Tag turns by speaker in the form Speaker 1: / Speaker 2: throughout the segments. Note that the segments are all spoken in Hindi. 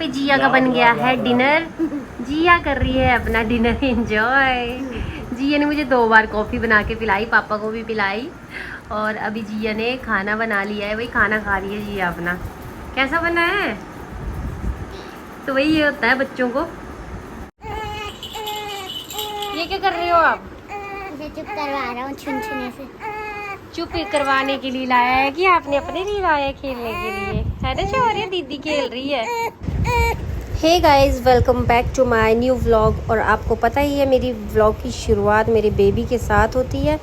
Speaker 1: पे जिया का बन गया है डिनर। जिया कर रही है अपना डिनर एंजॉय। जिया ने मुझे 2 बार कॉफ़ी बना के पिलाई, पापा को भी पिलाई। और अभी जिया ने खाना बना लिया है, वही खाना खा रही है जिया अपना। कैसा बना है? तो वही ये होता है बच्चों को। ये क्या कर रहे हो आप?
Speaker 2: इसे चुप करवा रहा हूँ छुनछुने से।
Speaker 1: चुप करवाने के लिए लाया है कि आपने अपने लिए लाया है खेलने के लिए? है ना शौर्य, दीदी खेल रही है। Hey guys, welcome back to my new vlog. और आपको पता ही है मेरी व्लॉग की शुरुआत मेरे बेबी के साथ होती है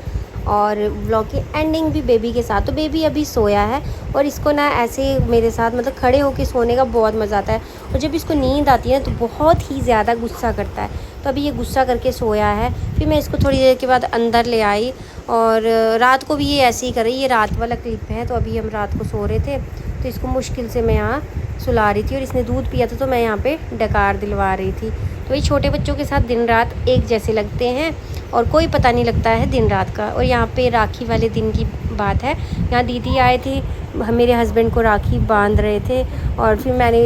Speaker 1: और व्लॉग की एंडिंग भी बेबी के साथ। तो बेबी अभी सोया है और इसको ना ऐसे मेरे साथ मतलब खड़े होके सोने का बहुत मज़ा आता है। और जब इसको नींद आती है तो बहुत ही ज़्यादा गुस्सा करता है। तो अभी ये गुस्सा करके सोया है। फिर मैं इसको थोड़ी देर के बाद अंदर ले आई और रात को भी ये ऐसे ही कर रही है। ये रात वाला क्लिप है। तो अभी हम रात को सो रहे थे तो इसको मुश्किल से मैं यहाँ सुला रही थी और इसने दूध पिया था तो मैं यहाँ पे डकार दिलवा रही थी। तो ये छोटे बच्चों के साथ दिन रात एक जैसे लगते हैं और कोई पता नहीं लगता है दिन रात का। और यहाँ पे राखी वाले दिन की बात है, यहाँ दीदी आए थे, मेरे हस्बैंड को राखी बांध रहे थे और फिर मैंने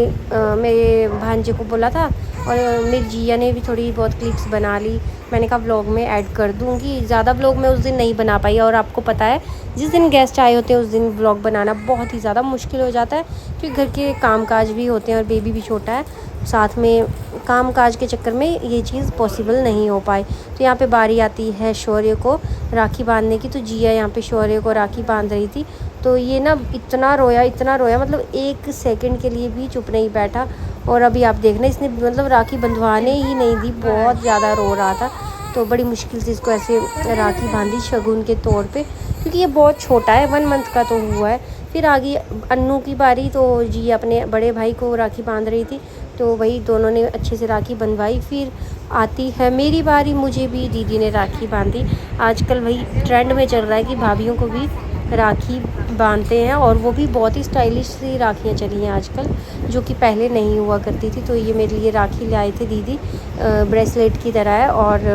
Speaker 1: मेरे भांजे को बोला था और मेरी जिया ने भी थोड़ी बहुत क्लिप्स बना ली। मैंने कहा व्लॉग में ऐड कर दूँगी। ज़्यादा व्लॉग मैं उस दिन नहीं बना पाई और आपको पता है जिस दिन गेस्ट आए होते हैं उस दिन व्लॉग बनाना बहुत ही ज़्यादा मुश्किल हो जाता है क्योंकि घर के कामकाज भी होते हैं और बेबी भी छोटा है, साथ में कामकाज के चक्कर में ये चीज़ पॉसिबल नहीं हो पाई। तो यहाँ पे बारी आती है शौर्य को राखी बांधने की। तो जिया यहाँ पे शौर्य को राखी बांध रही थी तो ये ना इतना रोया मतलब 1 सेकंड के लिए भी चुप नहीं बैठा। और अभी आप देखना इसने मतलब राखी बंधवाने ही नहीं दी, बहुत ज़्यादा रो रहा था। तो बड़ी मुश्किल से इसको ऐसे राखी बांधी शगुन के तौर पे क्योंकि ये बहुत छोटा है, 1 मंथ का तो हुआ है। फिर आगे अन्नू की बारी तो जी अपने बड़े भाई को राखी बांध रही थी तो वही दोनों ने अच्छे से राखी बंधवाई। फिर आती है मेरी बारी, मुझे भी दीदी ने राखी बांधी। आजकल वही ट्रेंड में चल रहा है कि भाभीयों को भी राखी बांधते हैं और वो भी बहुत ही स्टाइलिश सी राखियाँ चली हैं आजकल जो कि पहले नहीं हुआ करती थी। तो ये मेरे लिए राखी लाए थे दीदी, ब्रेसलेट की तरह है और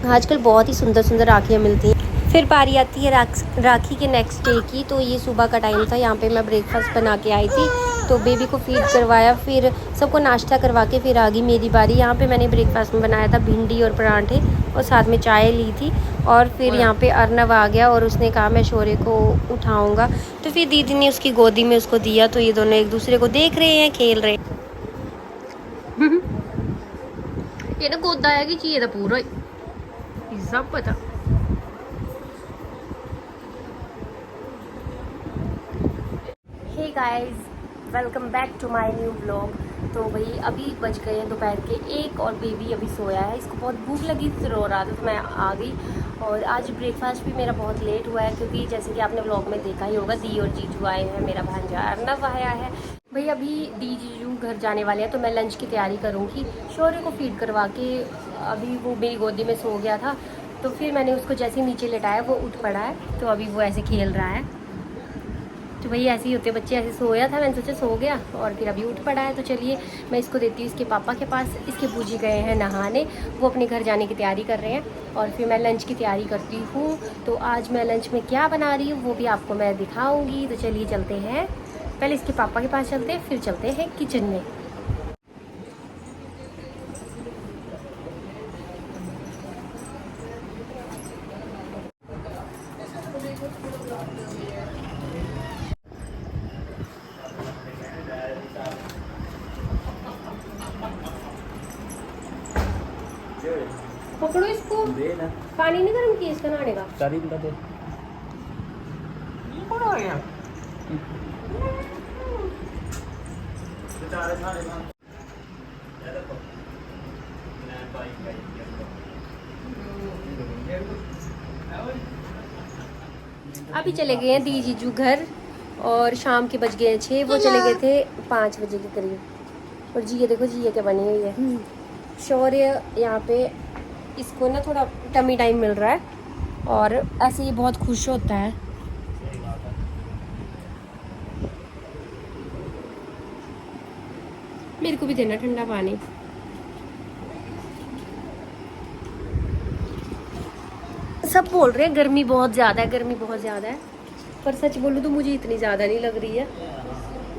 Speaker 1: आजकल बहुत ही सुंदर सुंदर राखियाँ मिलती हैं। फिर बारी आती है राखी के नेक्स्ट डे की। तो ये सुबह का टाइम था, यहाँ पे मैं ब्रेकफास्ट बना के आई थी तो बेबी को फीड करवाया, फिर सबको नाश्ता करवा के फिर आ गई मेरी बारी। यहाँ पे मैंने ब्रेकफास्ट में बनाया था भिंडी और पराठे और साथ में चाय ली थी। और फिर यहाँ पे अर्नव आ गया और उसने कहा मैं शौर्य को उठाऊँगा तो फिर दीदी ने उसकी गोदी में उसको दिया। तो ये दोनों एक दूसरे को देख रहे हैं, खेल रहे हैं। ये ना गोदा है कि चाहिए था पूरा सब पता। Hey guys, welcome back to my new vlog. तो भाई अभी बज गए हैं दोपहर के 1 और बेबी अभी सोया है। इसको बहुत भूख लगी थी, रो रहा था तो मैं आ गई। और आज ब्रेकफास्ट भी मेरा बहुत लेट हुआ है क्योंकि जैसे कि आपने व्लॉग में देखा ही होगा दी और जीजू आए हैं, मेरा भांजा अर्नव आया है। भाई अभी दी जीजू घर जाने वाले हैं तो मैं लंच की तैयारी करूँगी। शौर्य को फीड करवा के अभी वो मेरी गोदी में सो गया था तो फिर मैंने उसको जैसे ही नीचे लेटाया वो उठ पड़ा है तो अभी वो ऐसे खेल रहा है। तो वही ऐसे ही होते बच्चे, ऐसे सोया था मैंने सोचा सो गया और फिर अभी उठ पड़ा है। तो चलिए मैं इसको देती हूँ इसके पापा के पास। इसके बूजी गए हैं नहाने, वो अपने घर जाने की तैयारी कर रहे हैं और फिर मैं लंच की तैयारी करती हूँ। तो आज मैं लंच में क्या बना रही हूँ वो भी आपको मैं दिखाऊँगी। तो चलिए चलते हैं, पहले इसके पापा के पास चलते हैं फिर चलते हैं किचन में। पकड़ो इसको, पानी नहीं गर्म किया इसका नहाने का।
Speaker 3: दे
Speaker 1: अभी चले गए हैं दी जीजू घर और शाम के बज गए हैं 6, वो चले गए थे 5 बजे के करीब। और जिया देखो जिया क्या बनी हुई है। शौर्य यहाँ पे इसको ना थोड़ा टमी टाइम मिल रहा है और ऐसे ये बहुत खुश होता है। मेरे को भी देना ठंडा पानी। सब बोल रहे हैं गर्मी बहुत ज़्यादा है, गर्मी बहुत ज़्यादा है, पर सच बोलूँ तो मुझे इतनी ज़्यादा नहीं लग रही है।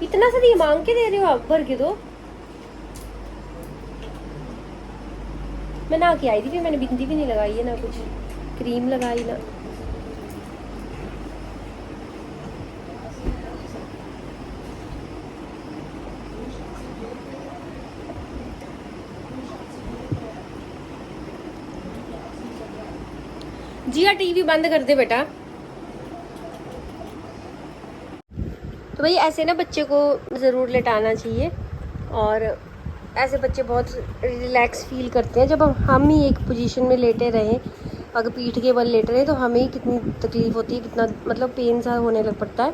Speaker 1: इतना सा ये मांग के दे रहे हो आप, भर के दो। मैं नहा के आई थी, फिर मैंने बिंदी भी नहीं लगाई है, ना कुछ क्रीम लगाई ना। जिया टीवी बंद कर दे बेटा। तो भाई ऐसे ना बच्चे को ज़रूर लेटाना चाहिए, और ऐसे बच्चे बहुत रिलैक्स फील करते हैं जब हम ही एक पोजीशन में लेटे रहें। अगर पीठ के बल लेट रहे हैं तो हमें ही कितनी तकलीफ़ होती है, कितना मतलब पेन सा होने लग पड़ता है।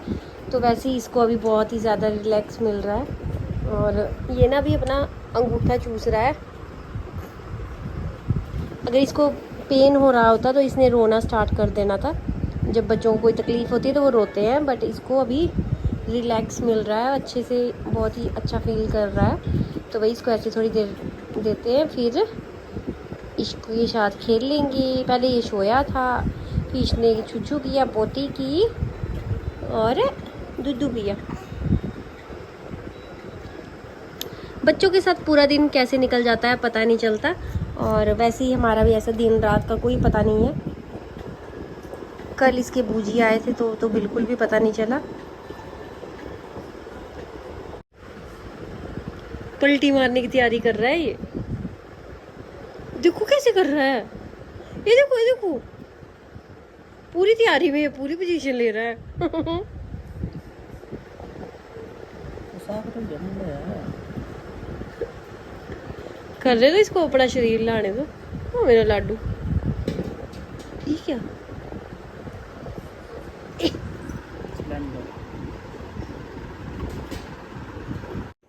Speaker 1: तो वैसे ही इसको अभी बहुत ही ज़्यादा रिलैक्स मिल रहा है, और ये ना भी अपना अंगूठा चूस रहा है। अगर इसको पेन हो रहा होता तो इसने रोना स्टार्ट कर देना था। जब बच्चों को कोई तकलीफ़ होती है तो वो रोते हैं, बट इसको अभी रिलैक्स मिल रहा है, अच्छे से बहुत ही अच्छा फील कर रहा है। तो वही इसको ऐसे थोड़ी देर देते हैं, फिर इसके साथ खेल लेंगे। पहले ये सोया था, फिर इसने छुछू किया, पोती की और दूधू पिया। बच्चों के साथ पूरा दिन कैसे निकल जाता है पता नहीं चलता, और वैसे ही हमारा भी ऐसा दिन रात का कोई पता नहीं है। कल इसके बूजी आए थे तो बिल्कुल भी पता नहीं चला। पलटी मारने की तैयारी कर रहा है ये, देखो कैसे कर रहा है। ये देखो, ये देखो, पूरी तैयारी में पूरी पोजीशन ले रहा है। कर रहे तो इसको अपना शरीर लाने दो। ओ मेरा लाडू, ठीक है।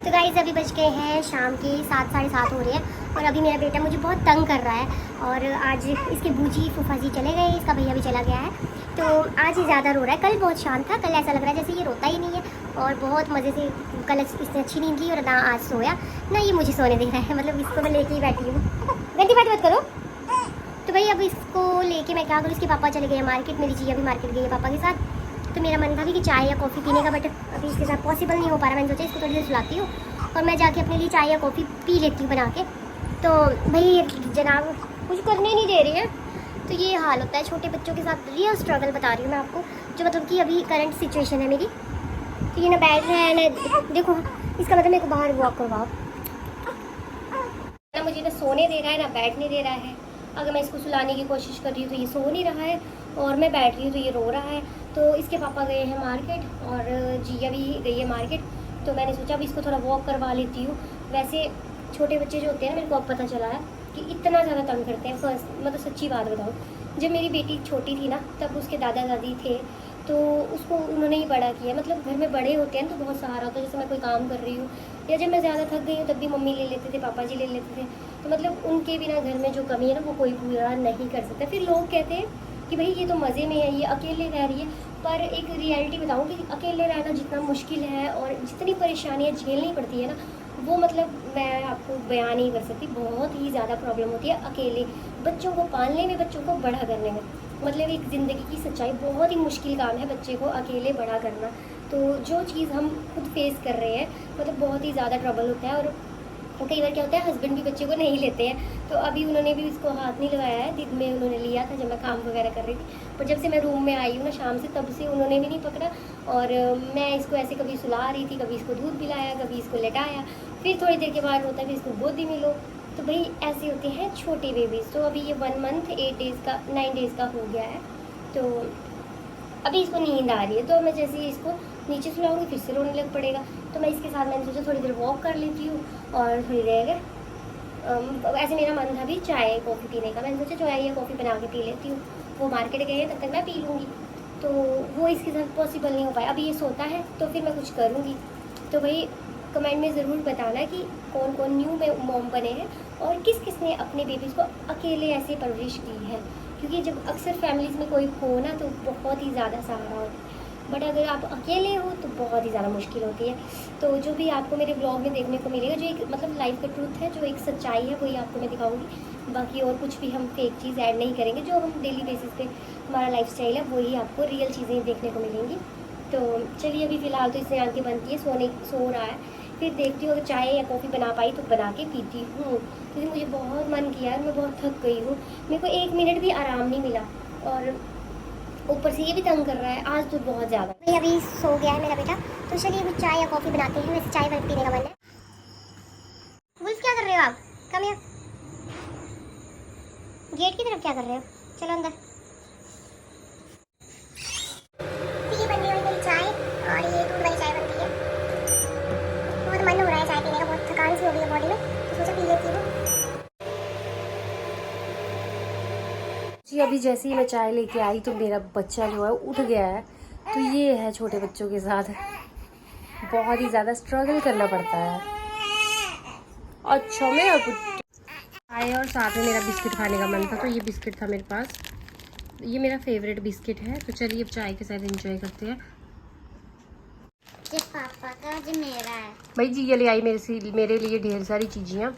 Speaker 2: तो गाइस अभी बज गए हैं शाम के 7, साढ़े 7 हो रहे हैं, और अभी मेरा बेटा मुझे बहुत तंग कर रहा है। और आज इसके बूजी फूफा जी चले गए, इसका भैया भी चला गया है, तो आज ये ज़्यादा रो रहा है। कल बहुत शांत था, कल ऐसा लग रहा है जैसे ये रोता ही नहीं है, और बहुत मज़े से कल इसने अच्छी नींद ली, और ना आज सोया ना ये मुझे सोने दे रहा है। मतलब इसको मैं लेके ही बैठी हूँ। गंदी बात मत करो। तो भाई अब इसको लेके मैं क्या करूँ, इसके पापा चले गए मार्केट, मेरी जिया भी मार्केट गई है पापा के साथ। तो मेरा मन था कि चाय या कॉफ़ी पीने का, बट अभी इसके साथ पॉसिबल नहीं हो पा रहा। मैंने सोचा इसको थोड़ी देर सुलाती हूँ और मैं जाके अपने लिए चाय या कॉफ़ी पी लेती हूँ बना के। तो भाई जनाब कुछ करने नहीं दे रही है। तो ये हाल होता है छोटे बच्चों के साथ, रियल स्ट्रगल बता रही हूँ मैं आपको, जो मतलब कि अभी करंट सिचुएशन है मेरी। तो ये ना बैठ रहा है ना, देखो इसका मतलब मेरे को बाहर वॉक करवाओ ना, मुझे ना सोने दे रहा है ना बैठने दे रहा है। अगर मैं इसको सुलाने की कोशिश कर रही हूँ तो ये सो नहीं रहा है, और मैं बैठ रही हूँ तो ये रो रहा है। तो इसके पापा गए हैं मार्केट और जिया भी गई है मार्केट, तो मैंने सोचा अब इसको थोड़ा वॉक करवा लेती हूँ। वैसे छोटे बच्चे जो होते हैं ना, मेरे को अब पता चला है कि इतना ज़्यादा तंग करते हैं। फर्स्ट मतलब सच्ची बात बताऊँ, जब मेरी बेटी छोटी थी ना तब उसके दादा दादी थे, तो उसको उन्होंने ही बड़ा किया। मतलब घर में बड़े होते हैं तो बहुत सहारा होता है। जैसे मैं कोई काम कर रही हूँ या जब मैं ज़्यादा थक गई हूँ तब भी मम्मी ले लेते थे, पापा जी ले लेते थे। तो मतलब उनके बिना घर में जो कमी है ना वो कोई पूरा नहीं कर सकता। फिर लोग कहते हैं कि भाई ये तो मज़े में है, ये अकेले रह रही है, पर एक रियलिटी बताऊँ कि अकेले रहना जितना मुश्किल है और जितनी परेशानियाँ झेलनी पड़ती है ना, वो मतलब मैं आपको बयान नहीं कर सकती। बहुत ही ज़्यादा प्रॉब्लम होती है अकेले बच्चों को पालने में, बच्चों को बड़ा करने में। मतलब एक ज़िंदगी की सच्चाई, बहुत ही मुश्किल काम है बच्चे को अकेले बड़ा करना। तो जो चीज़ हम खुद फेस कर रहे हैं मतलब बहुत ही ज़्यादा ट्रबल होता है। और कई बार क्या होता है हस्बैंड भी बच्चे को नहीं लेते हैं। तो अभी उन्होंने भी इसको हाथ नहीं लगाया है, दिन में उन्होंने लिया था जब मैं काम वगैरह कर रही थी, पर जब से मैं रूम में आई हूँ ना शाम से, तब से उन्होंने भी नहीं पकड़ा। और मैं इसको ऐसे कभी सुला रही थी, कभी इसको दूध पिलाया, कभी इसको लेटाया, फिर थोड़ी देर के बाद होता है फिर इसको गोदी में लो। तो भाई ऐसे होते हैं छोटे बेबीज़। तो अभी ये 1 मंथ 8 डेज़ का 9 डेज़ का हो गया है। तो अभी इसको नींद आ रही है, तो मैं जैसे ही इसको नीचे सुलाऊंगी फिर से रोने लग पड़ेगा। तो मैं इसके साथ मैंने सोचा थोड़ी देर वॉक कर लेती हूँ, और थोड़ी देर ऐसे मेरा मन था भी चाय कॉफ़ी पीने का। मैंने सोचा चाय या कॉफ़ी बना के पी लेती हूँ, वो मार्केट गए हैं तब तक मैं पी लूँगी। तो वो इसके साथ पॉसिबल नहीं हो पाया। अभी ये सोता है तो फिर मैं कुछ करूँगी। तो भाई कमेंट में ज़रूर बताना कि कौन कौन न्यू मॉम बने हैं और किस किस ने अपने बेबीज़ को अकेले ऐसे परवरिश की है। क्योंकि जब अक्सर फैमिलीज़ में कोई हो ना तो बहुत ही ज़्यादा सहारा होता है, बट अगर आप अकेले हो तो बहुत ही ज़्यादा मुश्किल होती है। तो जो भी आपको मेरे ब्लॉग में देखने को मिलेगा, जो एक मतलब लाइफ का ट्रूथ है, जो एक सच्चाई है, वही आपको मैं दिखाऊंगी। बाकी और कुछ भी हम फेक चीज़ ऐड नहीं करेंगे। जो हम डेली बेसिस पे हमारा लाइफस्टाइल है वही आपको रियल चीज़ें देखने को मिलेंगी। तो चलिए अभी फ़िलहाल तो इसने आंखें बंद की है, सो रहा है। फिर देखती हूँ अगर चाय या कॉफ़ी बना पाई तो बना के पीती हूँ, क्योंकि मुझे बहुत मन किया है, मैं बहुत थक गई हूँ, मेरे को 1 मिनट भी आराम नहीं मिला और ऊपर से ये भी तंग कर रहा है आज तो बहुत ज़्यादा। भाई अभी सो गया है मेरा बेटा, तो चलिए कुछ चाय या कॉफ़ी बनाते हैं, वैसे चाय पीने का मन है। वुल्फ क्या कर रहे हो आप? Come here. गेट की तरफ क्या कर रहे हो? चलो अंदर। ये बन रही है मेरी चाय और ये दूध वाली चाय बन रही है। बहुत मन हो रहा है चाय पीने का, बहुत थकान सी हो गई है बॉडी में, तो सोचा पी लेती हूँ।
Speaker 1: जी अभी जैसे ही मैं चाय लेके आई तो मेरा बच्चा जो है उठ गया है। तो ये है छोटे बच्चों के साथ बहुत ही ज़्यादा स्ट्रगल करना पड़ता है। अच्छा मेरा चाय और साथ में मेरा बिस्किट खाने का मन था, तो ये बिस्किट था मेरे पास। ये मेरा फेवरेट बिस्किट है, तो चलिए अब चाय के साथ एंजॉय करते हैं।
Speaker 2: ये पापा का, ये मेरा है।
Speaker 1: भाई जी ये ले आई मेरे लिए ढेर सारी चीज़ें।